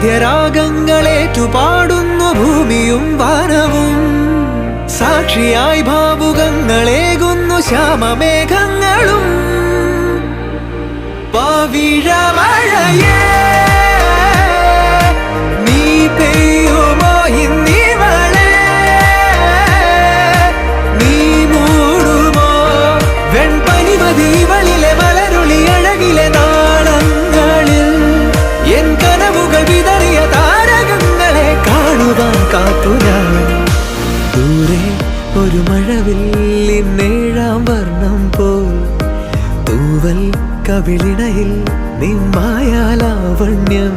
വാദ്യരാഗങ്ങളേറ്റുപാടുന്നു ഭൂമിയും വാനവും. സാക്ഷിയായി ഭാവുകങ്ങളേകുന്നു ശ്യാമമേഘങ്ങളും. പവിഴമഴയേ നീ പെയ്യുമോ ഇന്നിവളെ, നീ മൂടുമോ വെൺപനിമതിവളിലെ വളരുളി അഴകിലെ നാളങ്ങളിൽ. എൻ കനവുകൾ വിതറിയ താരകങ്ങളെ കാണുവാൻ കാത്തു ഞാൻ. ദൂരെ ഒരു മഴവില്ലിന്നേഴാം വർണ്ണം പോൽ തൂവൽ കവിളിണയിൽ നിമ്മായാലാവണ്യം.